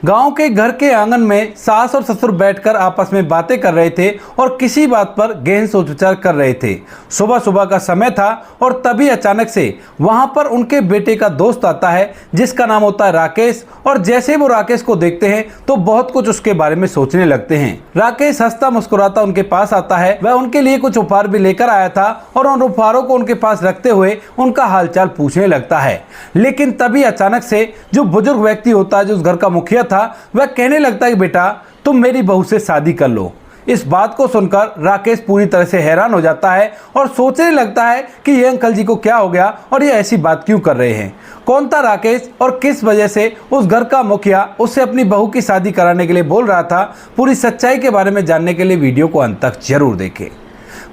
गांव के घर के आंगन में सास और ससुर बैठकर आपस में बातें कर रहे थे और किसी बात पर गहन सोच विचार कर रहे थे। सुबह सुबह का समय था और तभी अचानक से वहां पर उनके बेटे का दोस्त आता है जिसका नाम होता है राकेश। और जैसे वो राकेश को देखते हैं तो बहुत कुछ उसके बारे में सोचने लगते हैं। राकेश हंसता मुस्कुराता उनके पास आता है। वह उनके लिए कुछ उपहार भी लेकर आया था और उन उपहारों को उनके पास रखते हुए उनका हालचाल पूछने लगता है। लेकिन तभी अचानक से जो बुजुर्ग व्यक्ति होता है, जो उस घर का मुखिया था, वह कहने लगता है कि बेटा तुम मेरी बहू से शादी कर लो। इस बात को सुनकर राकेश पूरी तरह से हैरान हो जाता है और सोचने लगता है कि ये अंकल जी को क्या हो गया और ये ऐसी बात क्यों कर रहे हैं। कौन था राकेश और किस वजह से उस घर का मुखिया उससे अपनी बहू की शादी कराने के लिए बोल रहा था, पूरी सच्चाई के बारे में जानने के लिए वीडियो को अंत तक जरूर देखें।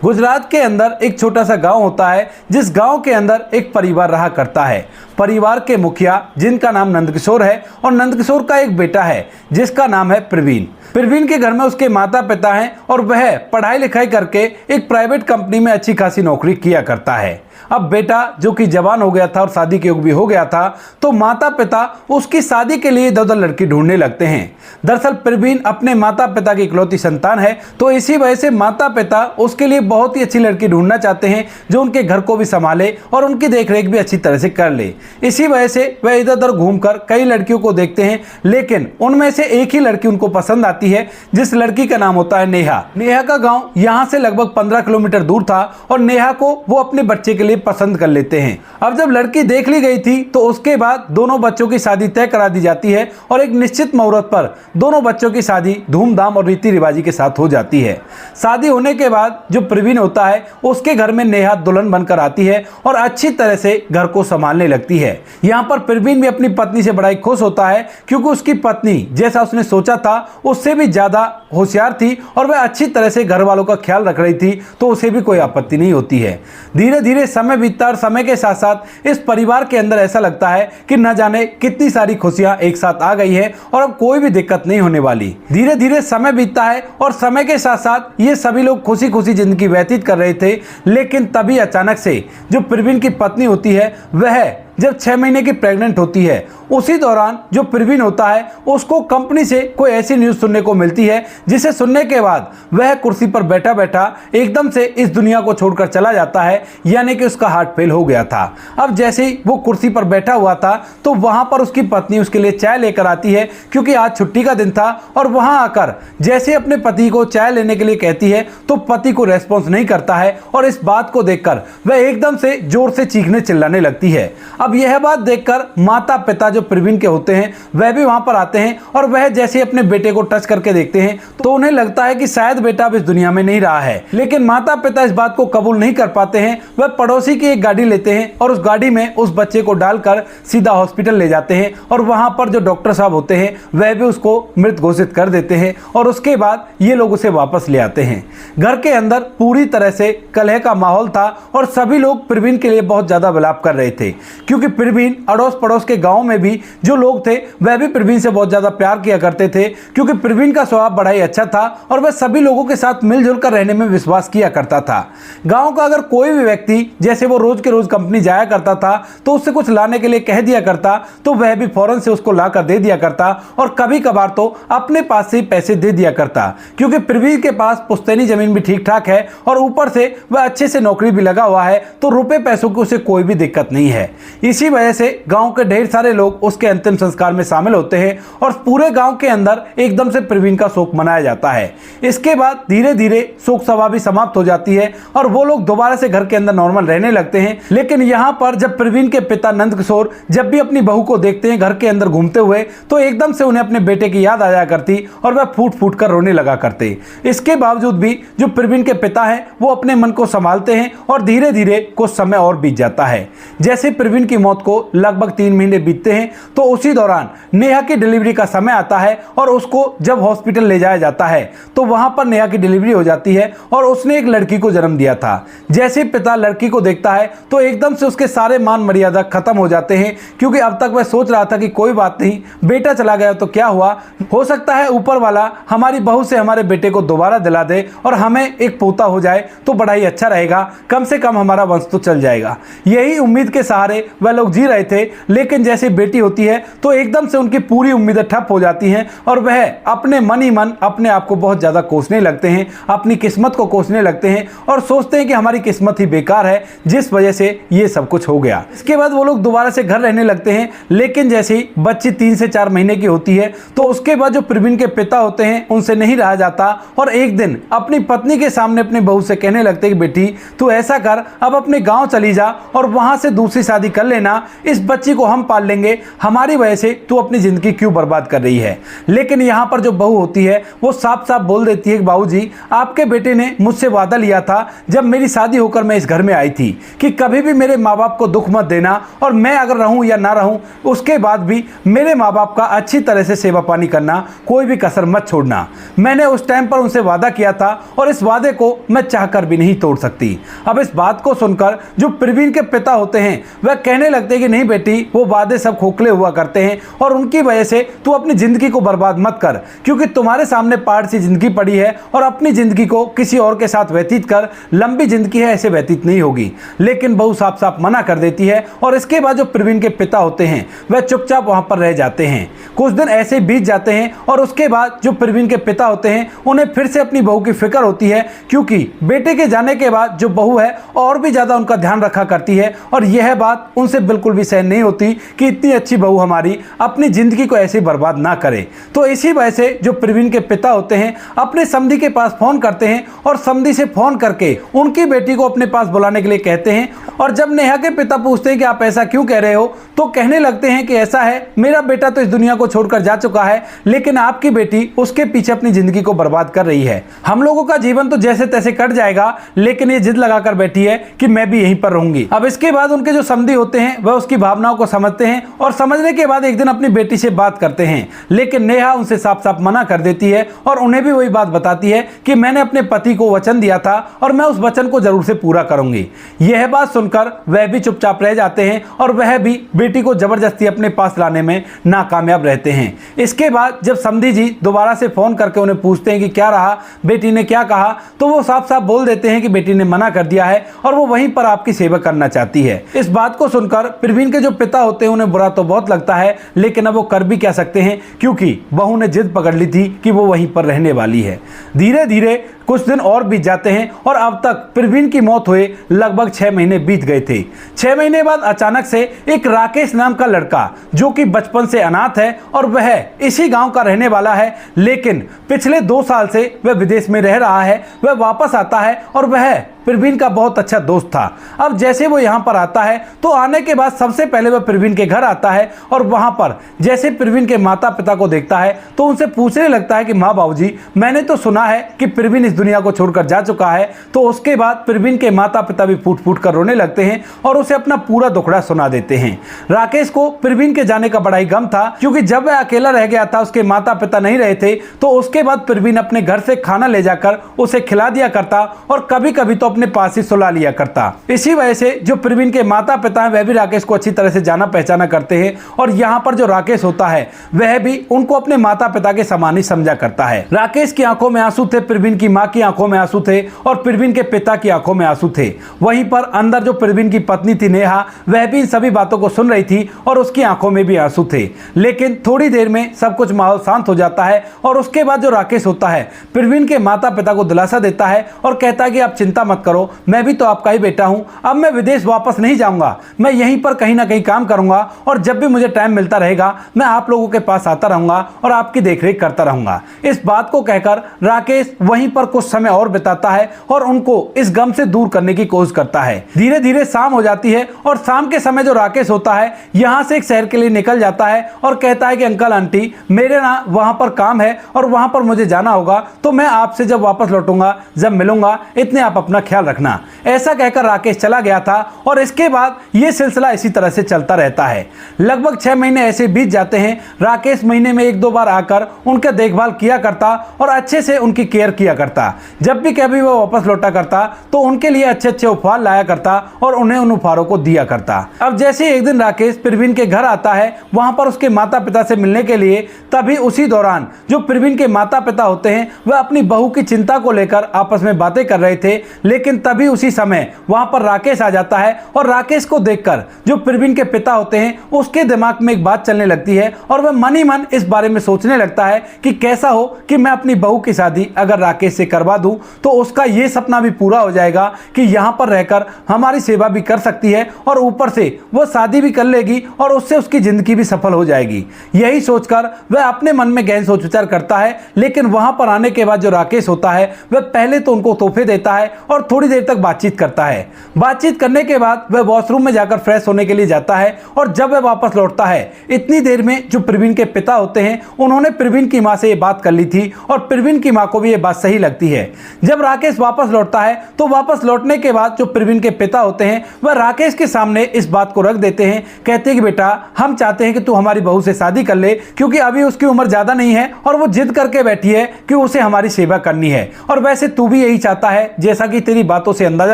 गुजरात के अंदर एक छोटा सा गांव होता है जिस गांव के अंदर एक परिवार रहा करता है। परिवार के मुखिया जिनका नाम नंदकिशोर है और नंदकिशोर का एक बेटा है जिसका नाम है प्रवीण। प्रवीण के घर में उसके माता पिता हैं और वह पढ़ाई लिखाई करके एक प्राइवेट कंपनी में अच्छी खासी नौकरी किया करता है। अब बेटा जो कि जवान हो गया था और शादी के योग भी हो गया था, तो माता पिता उसकी शादी के लिए इधर उधर लड़की ढूंढने लगते हैं। दरअसल प्रवीण अपने माता पिता की इकलौती संतान है, तो इसी वजह से माता पिता उसके लिए बहुत ही अच्छी लड़की ढूंढना चाहते हैं जो उनके घर को भी संभाले और उनकी देखरेख भी अच्छी तरह से कर ले। इसी वजह से वह इधर उधर घूमकर कई लड़कियों को देखते हैं, लेकिन उनमें से एक ही लड़की उनको पसंद आती है जिस लड़की का नाम होता है नेहा। नेहा का गाँव यहाँ से लगभग 15 किलोमीटर दूर था और नेहा को वो अपने बच्चे के लिए पसंद कर लेते हैं। अब जब लड़की देख ली गई थी तो उसके बाद दोनों बच्चों की शादी तय करा दी जाती है और एक निश्चित मुहूर्त पर दोनों बच्चों की शादी धूमधाम और रीति रिवाजी के साथ हो जाती है। शादी होने के बाद जो प्रवीण होता है उसके घर में नेहा दुल्हन बनकर आती है और अच्छी तरह से घर को संभालने लगती है। यहाँ पर प्रवीण भी अपनी पत्नी से बड़ा ही खुश होता है क्योंकि उसकी पत्नी जैसा उसने सोचा था उससे भी ज्यादा होशियार थी और वह अच्छी तरह से घर वालों का ख्याल रख रही थी, तो उसे भी कोई आपत्ति नहीं होती है। धीरे धीरे समय बीतता और समय के साथ साथ इस परिवार के अंदर ऐसा लगता है कि न जाने कितनी सारी खुशियां एक साथ आ गई है और अब कोई भी दिक्कत नहीं होने वाली। धीरे धीरे समय बीतता है और समय के साथ साथ ये सभी लोग खुशी खुशी जिंदगी व्यतीत कर रहे थे। लेकिन तभी अचानक से जो प्रवीण की पत्नी होती है वह जब 6 महीने की प्रेग्नेंट होती है, उसी दौरान जो प्रवीण होता है उसको कंपनी से कोई ऐसी न्यूज़ सुनने को मिलती है जिसे सुनने के बाद वह कुर्सी पर बैठा बैठा एकदम से इस दुनिया को छोड़कर चला जाता है, यानी कि उसका हार्ट फेल हो गया था। अब जैसे ही वो कुर्सी पर बैठा हुआ था तो वहां पर उसकी पत्नी उसके लिए चाय लेकर आती है क्योंकि आज छुट्टी का दिन था। और वहां आकर जैसे अपने पति को चाय लेने के लिए कहती है तो पति को रेस्पॉन्स नहीं करता है और इस बात को देखकर वह एकदम से जोर से चीखने चिल्लाने लगती है। अब यह बात देखकर माता पिता जो प्रवीण के होते हैं वह भी वहां पर आते हैं और वह जैसे ही अपने बेटे को टच करके देखते हैं तो उन्हें लगता है कि शायद बेटा अब इस दुनिया में नहीं रहा है। लेकिन माता पिता इस बात को कबूल नहीं कर पाते हैं। वह पड़ोसी की एक गाड़ी लेते हैं और उस गाड़ी में उस बच्चे को डालकर सीधा हॉस्पिटल ले जाते हैं और वहां पर जो डॉक्टर साहब होते हैं वह भी उसको मृत घोषित कर देते हैं और उसके बाद ये लोग उसे वापस ले आते हैं। घर के अंदर पूरी तरह से कलह का माहौल था और सभी लोग प्रवीण के लिए बहुत ज्यादा विलाप कर रहे थे क्योंकि प्रवीण अड़ोस पड़ोस के गांव में भी जो लोग थे वह भी प्रवीण से बहुत ज्यादा प्यार किया करते थे क्योंकि प्रवीण का स्वभाव बड़ा ही अच्छा था और वह सभी लोगों के साथ मिलजुल कर रहने में विश्वास किया करता था। गांव का अगर कोई भी व्यक्ति जैसे वो रोज के रोज कंपनी जाया करता था तो उससे कुछ लाने के लिए कह दिया करता तो वह भी फौरन से उसको लाकर दे दिया करता और कभी कभार तो अपने पास से पैसे दे दिया करता क्योंकि प्रवीण के पास पुश्तैनी जमीन भी ठीक ठाक है और ऊपर से वह अच्छे से नौकरी भी लगा हुआ है, तो रुपए पैसों की उसे कोई भी दिक्कत नहीं है। इसी वजह से गांव के ढेर सारे लोग उसके अंतिम संस्कार में शामिल होते हैं और पूरे गांव के अंदर एकदम से प्रवीण का शोक मनाया जाता है। इसके बाद धीरे धीरे शोक सभा भी समाप्त हो जाती है और वो लोग दोबारा से घर के अंदर नॉर्मल रहने लगते हैं। लेकिन यहाँ पर जब प्रवीण के पिता नंदकिशोर जब भी अपनी बहू को देखते हैं घर के अंदर घूमते हुए तो एकदम से उन्हें अपने बेटे की याद आ जाया करती और वह फूट फूट कर रोने लगा करते। इसके बावजूद भी जो प्रवीण के पिता हैं वो अपने मन को संभालते हैं और धीरे धीरे कुछ समय और बीत जाता है। जैसे प्रवीण की मौत को लगभग 3 महीने बीतते हैं तो उसी दौरान नेहा की डिलीवरी का समय आता है और उसको जब हॉस्पिटल ले जाया जाता है तो वहां पर नेहा की डिलीवरी हो जाती है और उसने एक लड़की को जन्म दिया था। जैसे पिता लड़की को देखता है तो एकदम से उसके सारे मान मर्यादा खत्म हो जाते हैं क्योंकि अब तक वह सोच रहा था कि कोई बात नहीं, बेटा चला गया तो क्या हुआ, हो सकता है ऊपर वाला हमारी बहू से हमारे बेटे को दोबारा दिला दे और हमें एक पोता हो जाए तो बड़ा ही अच्छा रहेगा, कम से कम हमारा वंश तो चल जाएगा। यही उम्मीद के सहारे वह लोग जी रहे थे। लेकिन जैसे बेटा बेटी होती है तो एकदम से उनकी पूरी उम्मीदें ठप हो जाती हैं और वह अपने मन ही मन अपने आप को बहुत ज़्यादा कोसने लगते हैं, अपनी किस्मत को कोसने लगते हैं और सोचते हैं कि हमारी किस्मत ही बेकार है जिस वजह से ये सब कुछ हो गया। इसके बाद वो लोग दोबारा से घर रहने लगते हैं, लेकिन जैसे ही बच्ची 3 से 4 महीने की होती है तो उसके बाद जो प्रवीण के पिता होते हैं उनसे नहीं रहा जाता और एक दिन अपनी पत्नी के सामने अपनी बहू से कहने लगते हैं कि बेटी तू ऐसा कर, अब अपने गांव चली जा और वहां से दूसरी शादी कर लेना, इस बच्ची को हम पाल लेंगे, हमारी वजह से तू अपनी जिंदगी क्यों बर्बाद कर रही है। लेकिन यहाँ पर जो बहू होती है वो साफ साफ बोल देती है कि बाबूजी आपके बेटे ने मुझसे वादा लिया था जब मेरी शादी होकर मैं इस घर में आई थी कि कभी भी मेरे माँ बाप को दुख मत देना और मैं अगर रहूं या ना रहूं उसके बाद भी मेरे माँ बाप का अच्छी तरह से सेवा पानी करना, कोई भी कसर मत छोड़ना। मैंने उस टाइम पर उनसे वादा किया था और इस वादे को मैं चाहकर भी नहीं तोड़ सकती। अब इस बात को सुनकर जो प्रवीण के पिता होते हैं वह कहने लगते हैं कि नहीं बेटी, वो वादे सब खोखले हुआ करते हैं और उनकी वजह से तू अपनी जिंदगी को बर्बाद मत कर, क्योंकि तुम्हारे सामने पहाड़ सी जिंदगी पड़ी है और अपनी जिंदगी को किसी और के साथ व्यतीत कर, लंबी जिंदगी है ऐसे व्यतीत नहीं होगी। लेकिन बहू साफ साफ मना कर देती है और इसके बाद जो प्रवीण के पिता होते हैं वह चुपचाप वहां पर रह जाते हैं। कुछ दिन ऐसे बीत जाते हैं और उसके बाद जो प्रवीण के पिता होते हैं उन्हें फिर से अपनी बहू की फिक्र होती है, क्योंकि बेटे के जाने के बाद जो बहू है और भी ज्यादा उनका ध्यान रखा करती है और यह बात उनसे बिल्कुल भी सहन नहीं होती कि इतनी अच्छी बहू हमारी अपनी जिंदगी को ऐसे बर्बाद ना करे। तो इसी वजह से जो प्रवीण के पिता होते हैं अपने समधी के पास फोन करते हैं और समधी से फोन करके उनकी बेटी को अपने पास बुलाने के लिए कहते हैं। और जब नेहा के पिता पूछते हैं कि आप ऐसा क्यों कह रहे हो तो कहने लगते हैं कि ऐसा है, मेरा बेटा तो इस दुनिया को छोड़कर जा चुका है, लेकिन आपकी बेटी उसके पीछे अपनी जिंदगी को बर्बाद कर रही है। हम लोगों का जीवन तो जैसे तैसे कट जाएगा, लेकिन ये जिद लगाकर बैठी है कि मैं भी यहीं पर रहूंगी। अब इसके बाद उनके जो समधी होते हैं वह उसकी भावनाओं को समझते हैं और समझने के बाद एक दिन अपनी बेटी से बात करते हैं, लेकिन नेहा उनसे साफ साफ मना कर देती है और उन्हें भी वही बात बताती है कि मैंने अपने पति को वचन दिया था और मैं उस वचन को जरूर से पूरा करूंगी। यह बात सुनकर वह भी चुपचाप रह जाते हैं और वह भी बेटी को जबरदस्ती अपने पास लाने में नाकामयाब रहते हैं। इसके बाद जब समधी जी दोबारा से फोन करके उन्हें पूछते हैं कि क्या रहा, बेटी ने क्या कहा, तो वो साफ साफ बोल देते हैं कि बेटी ने मना कर दिया है और वो वहीं पर आपकी सेवा करना चाहती है। इस बात को सुनकर प्रवीण के जो पिता होते हैं उन्हें बुरा तो बहुत लगता है, लेकिन अब वो कर भी क्या सकते हैं, क्योंकि बहू ने जिद पकड़ ली थी कि वो वहीं पर रहने वाली है। धीरे धीरे कुछ दिन और बीत जाते हैं और अब तक प्रवीण की मौत हुए लगभग 6 महीने बीत गए थे। 6 महीने बाद अचानक से एक राकेश नाम का लड़का जो कि बचपन से अनाथ है और वह इसी गांव का रहने वाला है, लेकिन पिछले 2 साल से वह विदेश में रह रहा है, वह वापस आता है और वह प्रवीण का बहुत अच्छा दोस्त था। अब जैसे वो यहाँ पर आता है तो आने के बाद सबसे पहले वह प्रवीण के घर आता है और वहाँ पर जैसे प्रवीण के माता पिता को देखता है तो उनसे पूछने लगता है कि माँ बाबूजी, मैंने तो सुना है कि प्रवीण इस दुनिया को छोड़कर जा चुका है। तो उसके बाद प्रवीण के माता पिता भी फूट फूट कर रोने लगते हैं और उसे अपना पूरा दुखड़ा सुना देते हैं। राकेश को प्रवीण के जाने का बड़ा ही गम था, क्योंकि जब वह अकेला रह गया था, उसके माता पिता नहीं रहे थे, तो उसके बाद प्रवीण अपने घर से खाना ले जाकर उसे खिला दिया करता और कभी कभी तो अपने पास ही सुला लिया करता। इसी वजह से जो प्रवीण के माता पिता हैं वह भी राकेश को अच्छी तरह से जाना पहचाना करते हैं और यहाँ पर जो राकेश होता है वह भी उनको अपने माता पिता के समान ही समझा करता है। राकेश की आंखों में आंसू थे, प्रवीण की मां की आंखों में आंसू थे और प्रवीण के पिता की आंखों में आंसू थे। वहीं पर अंदर जो प्रवीण की पत्नी थी नेहा, वह भी इन सभी बातों को सुन रही थी और उसकी आंखों में भी आंसू थे। लेकिन थोड़ी देर में सब कुछ माहौल शांत हो जाता है और उसके बाद जो राकेश होता है प्रवीण के माता पिता को दिलासा देता है और कहता है कि आप चिंता मत करो, मैं भी तो आपका ही बेटा हूं, अब मैं विदेश वापस नहीं जाऊंगा, मैं यहीं पर कहीं ना कहीं काम करूंगा और जब भी मुझे टाइम मिलता रहेगा मैं आप लोगों के पास आता रहूंगा और आपकी देखरेख करता रहूंगा। इस बात को कहकर राकेश वहीं पर कुछ समय और बिताता है और उनको इस गम से दूर करने की कोशिश करता है। धीरे धीरे शाम हो जाती है और शाम के समय जो राकेश होता है यहां से एक शहर के लिए निकल जाता है और कहता है कि अंकल आंटी, मेरे ना वहां पर काम है और वहां पर मुझे जाना होगा, तो मैं आपसे जब वापस लौटूंगा, जब मिलूंगा, इतने आप अपना ख्याल रखना। ऐसा कहकर राकेश चला गया था और इसके बाद यह सिलसिला इसी तरह से चलता रहता है। लगभग 6 महीने ऐसे बीत जाते हैं। राकेश महीने में 1-2 बार आकर उनका देखभाल किया करता और अच्छे से उनकी केयर किया करता। जब भी कभी वो वापस लौटा करता तो उनके लिए अच्छे अच्छे उपहार लाया करता और उन्हें उन उपहारों को दिया करता। अब जैसे एक दिन राकेश प्रवीण के घर आता है वहां पर उसके माता पिता से मिलने के लिए, तभी उसी दौरान जो प्रवीण के माता पिता होते हैं वह अपनी बहू की चिंता को लेकर आपस में बातें कर रहे थे। लेकिन तभी उसी समय वहां पर राकेश आ जाता है और राकेश को देखकर जो प्रवीण के पिता होते हैं उसके दिमाग में एक बात चलने लगती है और वह मन ही मन इस बारे में सोचने लगता है कि कैसा हो कि मैं अपनी बहू की शादी अगर राकेश से करवा दूं तो उसका यह सपना भी पूरा हो जाएगा कि यहां पर रहकर हमारी सेवा भी कर सकती है और ऊपर से वह शादी भी कर लेगी और उससे उसकी जिंदगी भी सफल हो जाएगी। यही सोचकर वह अपने मन में गहन सोच विचार करता है। लेकिन वहां पर आने के बाद जो राकेश होता है वह पहले तो उनको तोहफे देता है और थोड़ी देर तक बातचीत करता है। बातचीत करने के बाद वह वॉशरूम में जाकर फ्रेश होने के लिए जाता है और जब वह वापस लौटता है इतनी देर में जो प्रवीण के पिता होते हैं उन्होंने प्रवीण की मां से ये बात कर ली थी और प्रवीण की मां को भी ये बात सही लगती है। जब राकेश वापस लौटता है तो वापस लौटने के बाद जो प्रवीण के पिता होते हैं वह राकेश के सामने इस बात को रख देते हैं। कहते हैं कि बेटा हम चाहते हैं कि तू हमारी बहू से शादी कर ले क्योंकि अभी उसकी उम्र ज्यादा नहीं है और वो जिद करके बैठी है कि उसे हमारी सेवा करनी है और वैसे तू भी यही चाहता है जैसा कि तेरी बातों से अंदाजा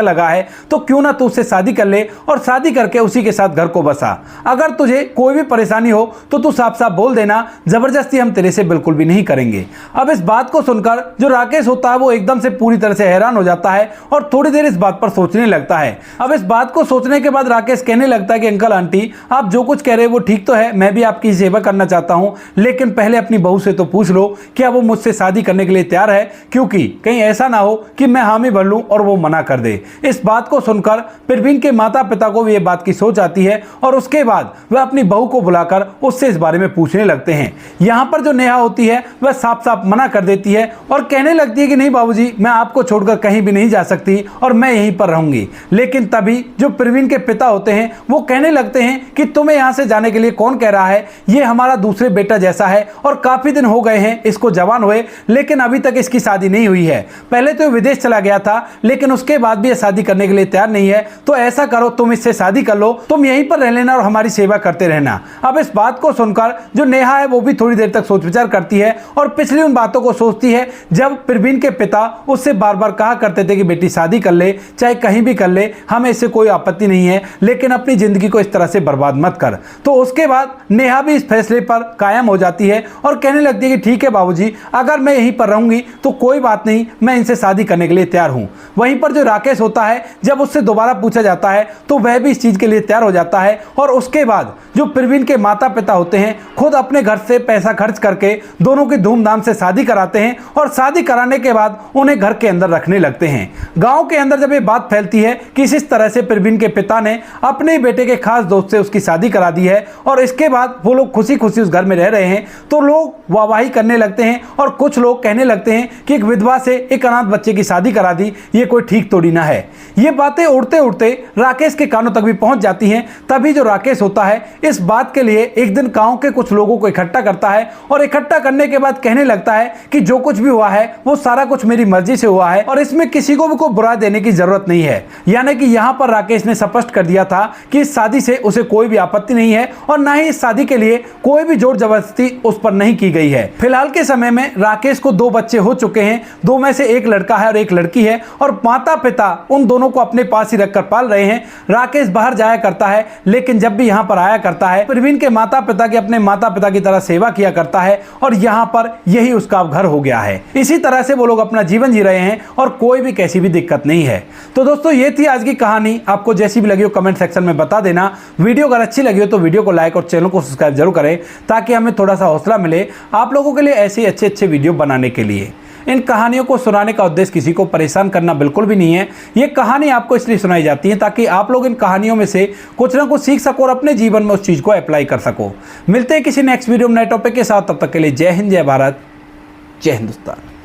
लगा है, तो क्यों ना तू उससे शादी कर ले और शादी करके उसी के साथ घर को बसा। अगर तुझे कोई भी परेशानी हो तो तू साफ साफ बोल देना, जबरदस्ती हम तेरे से बिल्कुल भी नहीं करेंगे। अब इस बात को सुनकर जो राकेश होता है वो एकदम से पूरी तरह से हैरान हो जाता है और थोड़ी देर इस बात पर सोचने लगता है। अब इस बात को सोचने के बाद राकेश कहने लगता है कि अंकल आंटी आप जो कुछ कह रहे हैं वो ठीक तो है, मैं भी आपकी सेवा करना चाहता हूं, लेकिन पहले अपनी बहू से तो पूछ लो क्या वो मुझसे शादी करने के लिए तैयार है, क्योंकि कहीं ऐसा ना हो कि मैं हामी भर लूं और वो मना कर दे। इस बात को सुनकर प्रवीण के माता पिता को भी ये बात की सोच आती है और उसके बाद वह अपनी बहू को बुलाकर उससे इस बारे में पूछने लगते हैं। यहाँ पर जो नेहा होती है वह साफ साफ मना कर देती है और कहने लगती है कि नहीं बाबूजी, मैं आपको छोड़कर कहीं भी नहीं जा सकती और मैं यहीं पर रहूंगी। लेकिन तभी जो प्रवीण के पिता होते हैं वो कहने लगते हैं कि तुम्हें यहाँ से जाने के लिए कौन कह रहा है, ये हमारा दूसरे बेटा जैसा है और काफी दिन हो गए हैं इसको जवान हुए, लेकिन अभी तक इसकी शादी नहीं हुई है। पहले तो विदेश चला गया था लेकिन उसके बाद भी ये शादी करने के लिए तैयार नहीं है, तो ऐसा करो तुम इससे शादी कर लो, तुम यहीं पर रह लेना और हमारी सेवा करते रहना। अब इस बात को सुनकर जो नेहा है वो भी थोड़ी देर तक सोच विचार करती है और पिछली उन बातों को सोचती है जब प्रवीण के पिता उससे बार बार कहा करते थे कि बेटी शादी कर ले, चाहे कहीं भी कर ले, हमें इससे कोई आपत्ति नहीं है, लेकिन अपनी जिंदगी को इस तरह से बर्बाद मत कर। तो उसके बाद नेहा भी इस फैसले पर कायम हो जाती है और कहने लगती है कि ठीक है बाबूजी, अगर मैं यहीं पर रहूंगी तो कोई बात नहीं, मैं इनसे शादी करने के लिए तैयार हूं। वहीं पर जो राकेश होता है जब उससे दोबारा पूछा जाता है तो वह भी इस चीज के लिए तैयार हो जाता है और उसके बाद जो प्रवीण के माता पिता होते हैं खुद अपने घर से पैसा खर्च करके दोनों की धूमधाम से शादी कराते हैं और शादी कराने के बाद उन्हें घर के अंदर रखने लगते हैं। गांव के अंदर जब ये बात फैलती है कि इस तरह से प्रवीण के पिता ने अपने बेटे के खास दोस्त से उसकी शादी करा दी है और इसके बाद वो लोग खुशी खुशी उस घर में रह रहे हैं, तो लोग वाहवाही करने लगते हैं और कुछ लोग कहने लगते हैं कि एक विधवा से एक अनाथ बच्चे की शादी करा दी, ये कोई ठीक थोड़ी ना है। ये बातें उड़ते उड़ते राकेश के कानों तक भी पहुंच जाती हैं। तभी जो राकेश होता है इस बात के लिए एक दिन गांव के कुछ लोगों को इकट्ठा करता है और इकट्ठा करने के बाद कहने लगता है कि जो कुछ भी हुआ है वो सारा कुछ मेरी मर्जी से हुआ है और इसमें किसी को भी कोई बुरा देने की जरूरत नहीं है। यानी कि यहाँ पर राकेश ने स्पष्ट कर दिया था कि इस शादी से उसे कोई भी आपत्ति नहीं है और ना ही इस शादी के लिए कोई भी जोर जबरदस्ती उस पर नहीं की गई है। फिलहाल के समय में राकेश को 2 बच्चे हो चुके हैं, 2 में से एक लड़का है और एक लड़की है और माता पिता उन दोनों को अपने पास ही रखकर पाल रहे हैं। राकेश बाहर जाया करता है लेकिन जब भी यहाँ पर आया करता है प्रवीण के माता पिता की अपने माता पिता की तरह सेवा किया करता है और यहाँ पर यही उसका घर हो गया है। इसी तरह से वो लोग अपना जीवन जी रहे हैं और कोई भी कैसी भी दिक्कत नहीं है। तो दोस्तों ये थी आज की कहानी, आपको जैसी भी लगी हो कमेंट सेक्शन में बता देना। वीडियो अगर अच्छी लगी हो तो वीडियो को लाइक और चैनल को सब्सक्राइब जरूर करें ताकि हमें थोड़ा सा हौसला मिले आप लोगों के लिए ऐसे अच्छे वीडियो बनाने के लिए। इन कहानियों को सुनाने का उद्देश्य किसी को परेशान करना बिल्कुल भी नहीं है। ये कहानी आपको इसलिए सुनाई जाती है ताकि आप लोग इन कहानियों में से कुछ ना कुछ सीख सको और अपने जीवन में उस चीज़ को अप्लाई कर सको। मिलते हैं किसी नेक्स्ट वीडियो में नए टॉपिक के साथ, तब तक के लिए जय हिंद, जय भारत, जय हिंदुस्तान।